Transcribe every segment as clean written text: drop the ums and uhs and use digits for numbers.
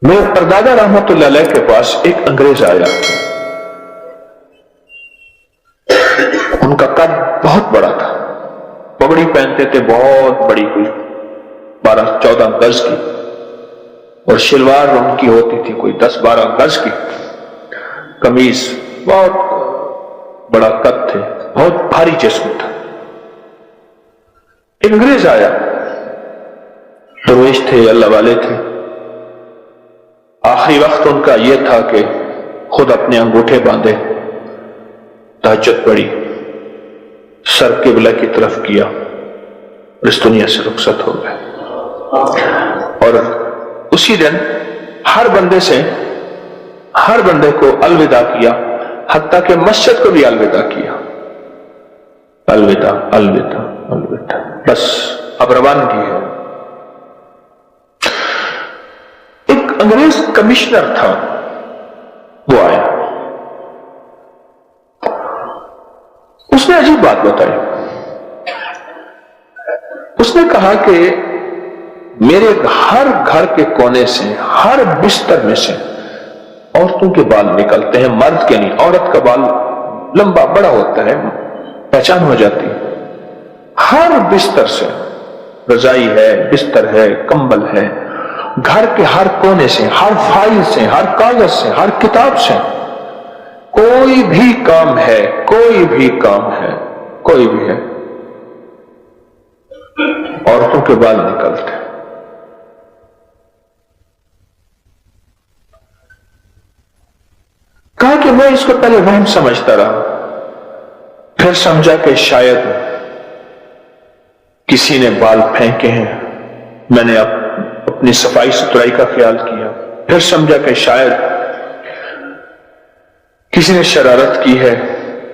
میرے پردادا رحمت اللہ علیہ کے پاس ایک انگریز آیا. ان کا قد بہت بڑا تھا، پگڑی پہنتے تھے بہت بڑی، کوئی 12-14 گز کی، اور شلوار ان کی ہوتی تھی کوئی 10-12 گز کی، قمیض، بہت بڑا قد تھے، بہت بھاری جسم تھا. ایک انگریز آیا، درویش تھے، اللہ والے تھے. آخری وقت ان کا یہ تھا کہ خود اپنے انگوٹھے باندھے، تہجد پڑھی، سر قبلہ کی طرف کیا اور اس دنیا سے رخصت ہو گئے. اور اسی دن ہر بندے کو الوداع کیا، حتیٰ کہ مسجد کو بھی الوداع کیا. الوداع الوداع الوداع، بس اب روانگی ہے. ایک انگریز کمشنر تھا، وہ آیا. اس نے عجیب بات بتائی. اس نے کہا کہ میرے ہر گھر کے کونے سے، ہر بستر میں سے عورتوں کے بال نکلتے ہیں، مرد کے نہیں. عورت کا بال لمبا بڑا ہوتا ہے، پہچان ہو جاتی. ہر بستر سے، رضائی ہے، بستر ہے، کمبل ہے، گھر کے ہر کونے سے، ہر فائل سے، ہر کاغذ سے، ہر کتاب سے، کوئی بھی کام ہے، کوئی بھی کام ہے، کوئی بھی ہے، عورتوں کے بال نکلتے ہیں. کہا کہ میں اس کو پہلے وہم سمجھتا رہا، پھر سمجھا کہ شاید کسی نے بال پھینکے ہیں. میں نے اپنی صفائی ستھرائی کا خیال کیا. پھر سمجھا کہ شاید کسی نے شرارت کی ہے.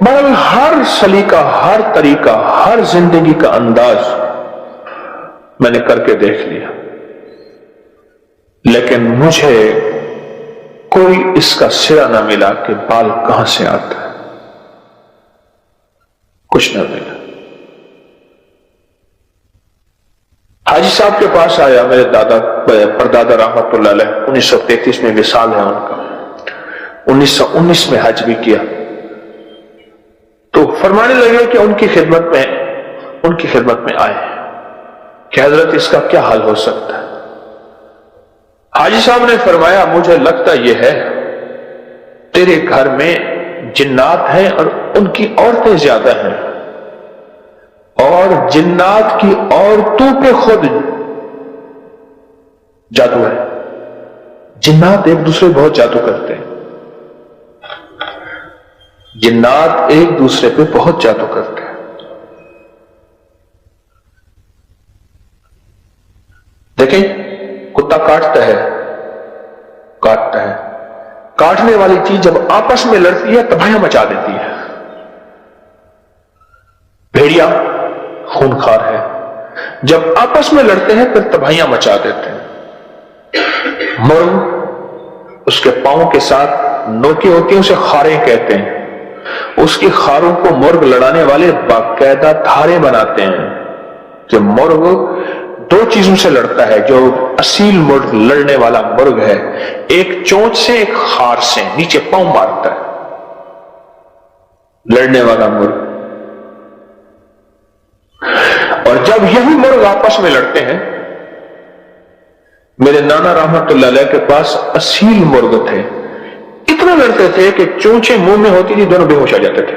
بہرحال ہر سلیقہ، ہر طریقہ، ہر زندگی کا انداز میں نے کر کے دیکھ لیا، لیکن مجھے کوئی اس کا سرا نہ ملا کہ بال کہاں سے آتا ہے. کچھ نہ ملا. حاجی صاحب کے پاس آیا، میرے پردادا رحمت اللہ علیہ. 1933 میں وصال ہے ان کا. 1919 میں حج بھی کیا. تو فرمانے لگے کہ ان کی خدمت میں آئے کہ حضرت اس کا کیا حل ہو سکتا ہے. حاجی صاحب نے فرمایا مجھے لگتا یہ ہے تیرے گھر میں جنات ہیں اور ان کی عورتیں زیادہ ہیں، اور جنات کی عورتوں پہ خود جادو ہے. جنات ایک دوسرے بہت جادو کرتے ہیں. جنات ایک دوسرے پہ بہت جادو کرتے ہیں. دیکھیں، کتا کاٹتا ہے، کاٹنے والی چیز جب آپس میں لڑتی ہے تباہیاں مچا دیتی ہے. بھیڑیا خونخوار ہے، جب آپس میں لڑتے ہیں پھر تباہیاں مچا دیتے ہیں. مرغ اس کے پاؤں کے ساتھ نوکیں ہوتی ہیں، اسے خاریں کہتے ہیں. اس کی خاروں کو مرغ لڑانے والے باقاعدہ دھارے بناتے ہیں. کہ مرغ دو چیزوں سے لڑتا ہے. جو اصیل مرغ لڑنے والا مرغ ہے، ایک چونچ سے، ایک خار سے، نیچے پاؤں مارتا ہے لڑنے والا مرغ. اور جب یہی مرغ آپس میں لڑتے ہیں، میرے نانا رحمت اللہ علیہ کے پاس اصیل مرغ تھے. اتنا لڑتے تھے کہ چونچیں منہ میں ہوتی تھی، دونوں بے ہوش آ جاتے تھے.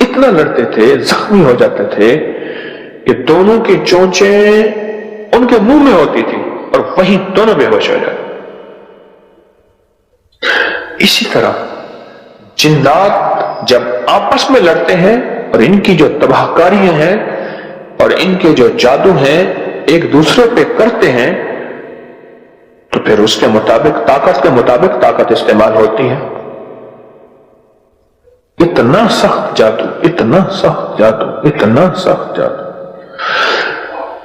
اتنا لڑتے تھے، زخمی ہو جاتے تھے کہ دونوں کی چونچیں ان کے منہ میں ہوتی تھی اور وہی دونوں بے ہوش ہو جاتے. اسی طرح جنات جب آپس میں لڑتے ہیں اور ان کی جو تباہ کاریاں ہیں اور ان کے جو جادو ہیں ایک دوسرے پہ کرتے ہیں، تو پھر اس کے مطابق، طاقت کے مطابق طاقت استعمال ہوتی ہے. اتنا سخت جادو، اتنا سخت جادو، اتنا سخت جادو.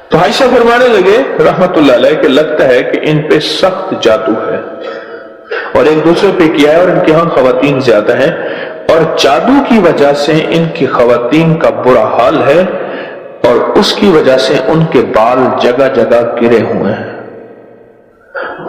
تو عائشہ فرمانے لگے رحمت اللہ علیہ کہ لگتا ہے کہ ان پہ سخت جادو ہے اور ایک دوسرے پہ کیا ہے، اور ان کے ہاں خواتین زیادہ ہیں، اور جادو کی وجہ سے ان کی خواتین کا برا حال ہے، اور اس کی وجہ سے ان کے بال جگہ جگہ گرے ہوئے ہیں.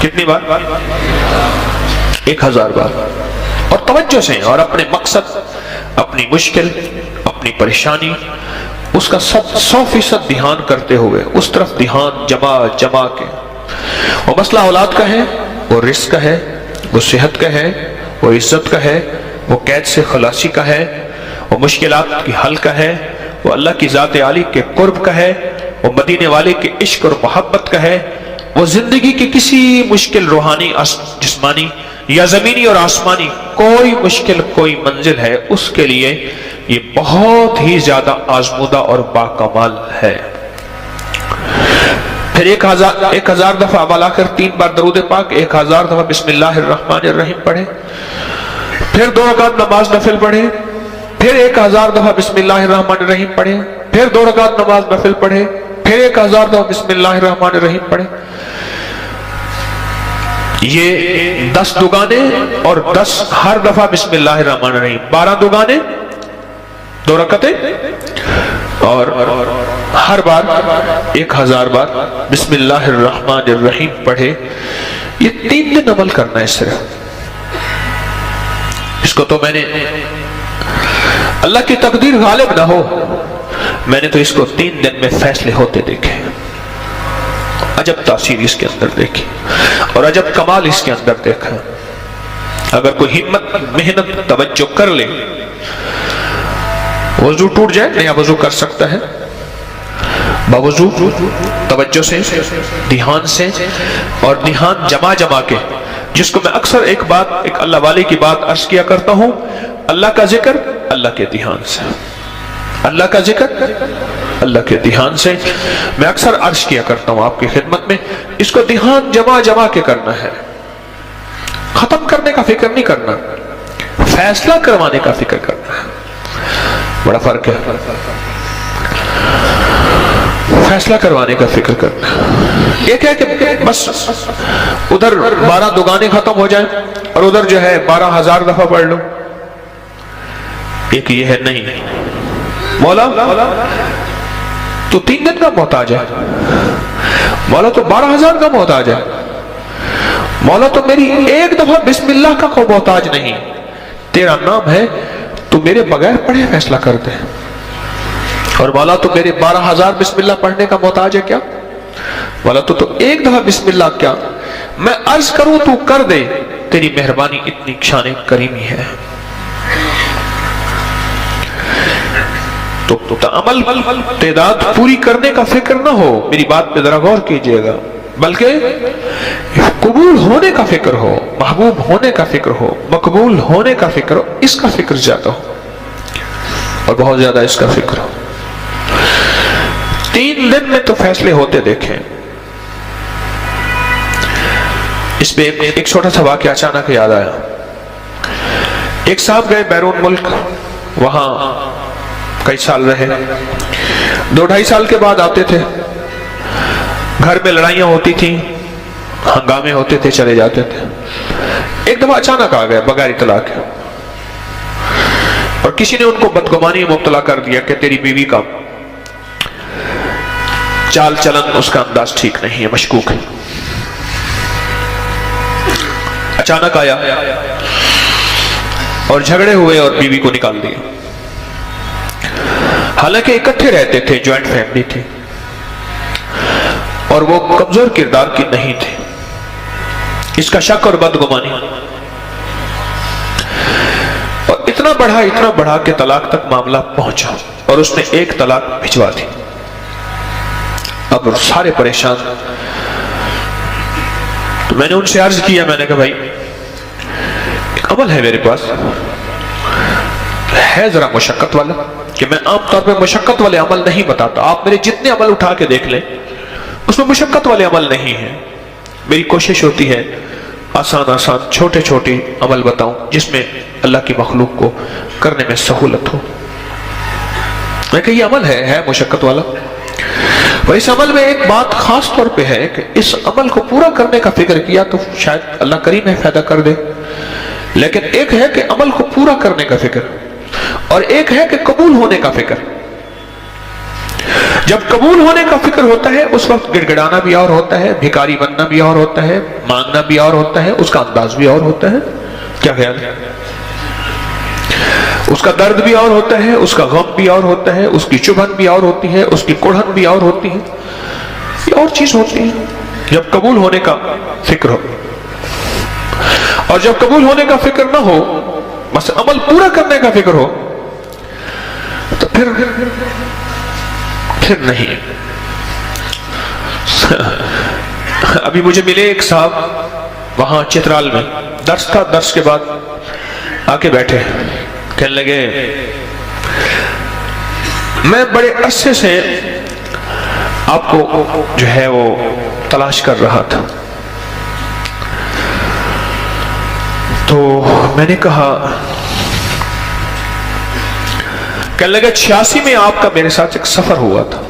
کتنی بار؟ 1000 بار. اور توجہ سے اور اپنے مقصد، اپنی مشکل، اپنی پریشانی، اس کا 100% دھیان کرتے ہوئے اس طرف دھیان جما کے. وہ مسئلہ اولاد کا ہے، وہ رزق کا ہے، وہ صحت کا ہے، وہ عزت کا ہے، وہ قید سے خلاصی کا ہے، وہ مشکلات کی حل کا ہے، وہ اللہ کی ذات عالی کے قرب کا ہے، وہ مدینے والے کے عشق اور محبت کا ہے، وہ زندگی کی کسی مشکل روحانی، جسمانی یا زمینی اور آسمانی کوئی مشکل، کوئی منزل ہے، اس کے لیے یہ بہت ہی زیادہ آزمودہ اور باکمال ہے. پھر 1000 دفعہ ملا کر 3 بار درود پاک، 1000 دفعہ بسم اللہ الرحمن الرحیم پڑھے. پھر 2 رکعت نماز نفل پڑھے. پھر 1000 دفعہ بسم اللہ الرحمن الرحیم پڑھے. پھر 2 رکعت نماز نفل پڑھے. پھر 1000 دفعہ بسم اللہ الرحمن الرحیم پڑھے. یہ 10 دگانے اور 10 ہر دفعہ بسم اللہ الرحمن الرحیم، 12 دگانے 2 رکعتیں اور ہر بار 1000 بار بسم اللہ الرحمن الرحیم پڑھے. یہ 3 دن عمل کرنا ہے صرف. اس کو تو میں نے، اللہ کی تقدیر غالب نہ ہو، میں نے تو اس کو 3 دن میں فیصلے ہوتے دیکھے. عجب تاثیر اس کے اندر دیکھی اور عجب کمال اس کے اندر دیکھا. اگر کوئی ہمت، محنت، توجہ کر لے، وضو ٹوٹ جائے نیا وضو کر سکتا ہے، باوضو توجہ سے، دھیان سے اور دھیان جما کے. جس کو میں اکثر ایک اللہ والے کی بات عرض کیا کرتا ہوں، اللہ کا ذکر اللہ کے دھیان سے، اللہ کا ذکر اللہ کے دھیان سے. میں اکثر عرض کیا کرتا ہوں آپ کی خدمت میں، اس کو دھیان جما کے کرنا ہے. ختم کرنے کا فکر نہیں کرنا، فیصلہ کروانے کا فکر کرنا ہے. بڑا فرق ہے. فیصلہ کروانے کا فکر کرنا. ایک ہے کہ بس ادھر 12 دگانے ختم ہو جائیں اور ادھر جو ہے 12000 دفعہ پڑھ لو. ایک یہ ہے نہیں، مولا تو 3 دن کا محتاج ہے، مولا تو 12000 کا محتاج ہے، مولا تو میری ایک دفعہ بسم اللہ کا کوئی محتاج نہیں. تیرا نام ہے، تو میرے بغیر پڑھے فیصلہ کر دے. اور مولا تو میرے 12000 بسم اللہ پڑھنے کا محتاج ہے کیا؟ مولا تو ایک دفعہ بسم اللہ کیا میں عرض کروں تو کر دے. تیری مہربانی اتنی شان کریمی ہے. تو عمل تعداد پوری کرنے کا فکر نہ ہو، میری بات پہ ذرا غور کیجئے گا، بلکہ قبول ہونے کا فکر ہو، محبوب ہونے کا فکر ہو، مقبول ہونے کا فکر ہو. اس کا فکر زیادہ ہو اور بہت زیادہ اس کا فکر ہو. 3 دن میں تو فیصلے ہوتے دیکھیں. اس پہ ایک چھوٹا سا واقعہ اچانک یاد آیا. ایک صاحب گئے بیرون ملک، وہاں کئی سال رہے. 2-2.5 سال کے بعد آتے تھے. گھر میں لڑائیاں ہوتی تھیں، ہنگامے ہوتے تھے، چلے جاتے تھے. ایک دفعہ اچانک آ گئے بغیر اطلاع کے، اور کسی نے ان کو بدگمانی میں مبتلا کر دیا کہ تیری بیوی کا چال چلن، اس کا انداز ٹھیک نہیں ہے، مشکوک ہے. اچانک آیا اور جھگڑے ہوئے اور بیوی کو نکال دیا. حالانکہ اکٹھے رہتے تھے، جوائنٹ فیملی تھی، اور وہ کمزور کردار کی نہیں تھی. اس کا شک اور بدگمانی، اور اتنا بڑھا کہ طلاق تک معاملہ پہنچا اور اس نے 1 طلاق بھجوا دی. اب سارے پریشان. تو میں نے ان سے عرض کیا، میں نے کہا بھائی ایک عمل ہے میرے پاس، ہے ذرا مشقت والا، کہ میں عام طور پہ مشقت والے عمل نہیں بتاتا. آپ میرے جتنے عمل اٹھا کے دیکھ لیں اس میں مشقت والے عمل نہیں ہیں. میری کوشش ہوتی ہے آسان چھوٹے عمل بتاؤں جس میں اللہ کی مخلوق کو کرنے میں سہولت ہو. میں کہ یہ عمل ہے مشقت والا. اور اس عمل میں ایک بات خاص طور پہ ہے کہ اس عمل کو پورا کرنے کا فکر کیا تو شاید اللہ کریم ہے فائدہ کر دے. لیکن ایک ہے کہ عمل کو پورا کرنے کا فکر، اور ایک ہے کہ قبول ہونے کا فکر. جب قبول ہونے کا فکر ہوتا ہے اس وقت گڑ گڑانا بھی اور ہوتا ہے، بھکاری بننا بھی اور ہوتا ہے، مانگنا بھی اور ہوتا ہے، اس کا انداز بھی اور ہوتا ہے. کیا خیال ہے؟ اس کا درد بھی اور ہوتا ہے، اس کا غم بھی اور ہوتا ہے، اس کی چبھن بھی اور ہوتی ہے، اس کی کڑھن بھی اور ہوتی ہے. یہ اور چیز ہوتی ہے جب قبول ہونے کا فکر ہو. اور جب قبول ہونے کا فکر نہ ہو، بس عمل پورا کرنے کا فکر ہو، تو پھر نہیں. ابھی مجھے ملے ایک صاحب وہاں چترال میں، درس تھا، درس کے بعد آ کے بیٹھے، کہنے لگے میں بڑے عرصے سے آپ کو جو ہے وہ تلاش کر رہا تھا. تو میں نے کہا، کہنے لگے 86 میں آپ کا میرے ساتھ ایک سفر ہوا تھا.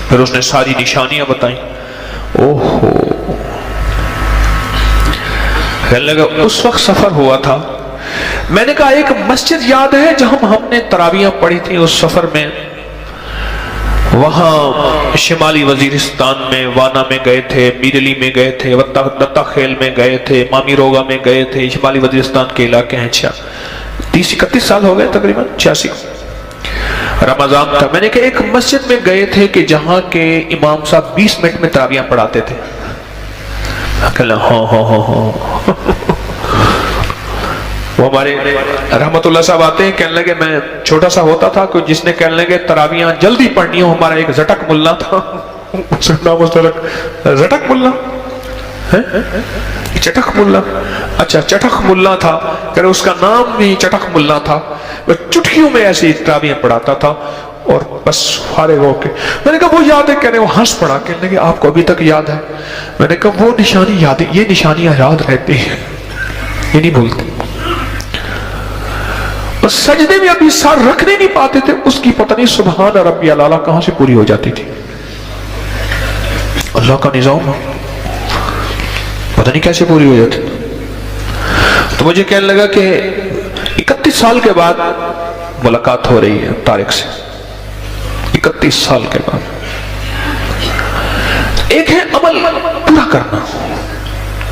پھر اس نے ساری نشانیاں بتائیں. اوہو، کہنے لگا اس وقت سفر ہوا تھا. میں نے کہا ایک مسجد یاد ہے جہاں ہم نے تراویحاں پڑھی تھی اس سفر میں، وہاں شمالی وزیرستان میں وانا میں گئے تھے، میرلی میں گئے تھے، دتا خیل میں گئے تھے، مامی روگا میں گئے تھے. شمالی وزیرستان کے علاقے ہیں. 30-31 سال ہو گئے تقریباً. 86 رمضان تھا. میں نے کہا ایک مسجد میں گئے تھے کہ جہاں کے امام صاحب 20 منٹ میں تراویحاں پڑھاتے تھے. ہاں وہ ہمارے رحمت اللہ صاحب آتے ہیں، کہنے لگے میں چھوٹا سا ہوتا تھا کہ جس نے کہنے لگے تراویحاں جلدی پڑھنی ہو، ہمارا ایک زٹک ملا تھا، اس کا نام زٹک ملا، چٹک ملا. اچھا چٹک ملا تھا، کہ اس کا نام بھی چٹک ملا تھا. وہ چٹکیوں میں ایسی تراویحاں پڑھاتا تھا اور بس فارغ ہو کے. میں نے کہا وہ یاد ہے؟ کہنے وہ ہنس پڑا. کہنے لگے آپ کو ابھی تک یاد ہے؟ میں نے کہا وہ نشانی یاد ہے، یہ نشانیاں یاد رہتی ہیں، یہ نہیں بھولتی. بس سجدے میں ابھی سر رکھنے نہیں پاتے تھے، اس کی پتہ نہیں سبحان ربی الاعلیٰ کہاں سے پوری ہو جاتی تھی. اللہ کا نظام پتہ نہیں کیسے پوری ہو جاتی. تو مجھے کہنے لگا کہ 31 سال کے بعد ملاقات ہو رہی ہے طارق سے. 31 سال کے بعد. ایک ہے عمل پورا کرنا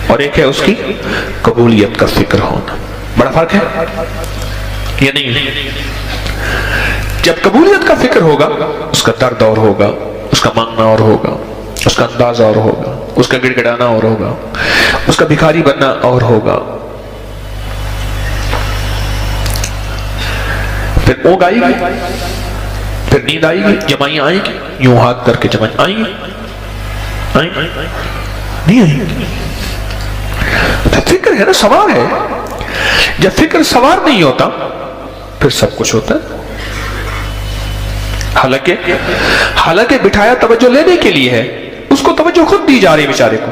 اور ایک ہے اس کی قبولیت کا فکر ہونا. بڑا فرق ہے یہ نہیں. جب قبولیت کا فکر ہوگا اس کا درد اور ہوگا، اس کا مانگنا اور ہوگا، اس کا انداز اور ہوگا، اس کا گڑ گڑانا اور ہوگا، اس کا بھکاری بننا اور ہوگا. پھر اونگ آئے گی، پھر نیند آئے گی، جمائیاں آئیں گی، یوں ہاتھ کر کے جمائیں آئیں گی، نہیں آئیں گی. فکر ہے نا، سوار ہے. جب فکر سوار نہیں ہوتا پھر سب کچھ ہوتا ہے. حالانکہ بٹھایا توجہ لینے کے لیے ہے، اس کو توجہ خود دی جا رہی بیچارے کو.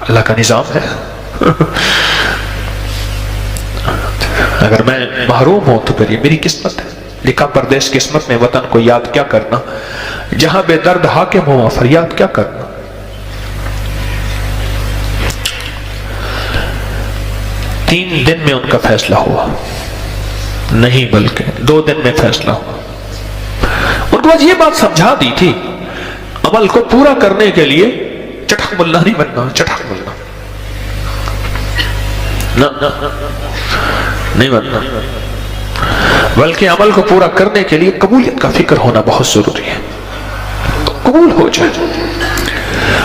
اللہ کا نظام ہے. اگر میں محروم ہوں تو پھر یہ میری قسمت ہے. لکھا پردیس قسمت میں وطن کو یاد کیا کرنا، جہاں بے درد حاکم ہوا فریاد کیا کرنا. 3 دن میں ان کا فیصلہ ہوا، نہیں بلکہ 2 دن میں فیصلہ ہوا. ان کو آج یہ بات سمجھا دی تھی، عمل کو پورا کرنے کے لیے چٹک ملا نہیں بننا. چٹک ملا نہیں بننا، بلکہ عمل کو پورا کرنے کے لیے قبولیت کا فکر ہونا بہت ضروری ہے. قبول ہو جائے.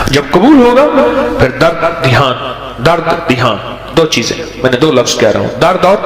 جب قبول ہوگا پھر درد دھیان. درد دھیان 2 چیزیں. میں نے 2 لفظ کہہ رہا ہوں، درد اور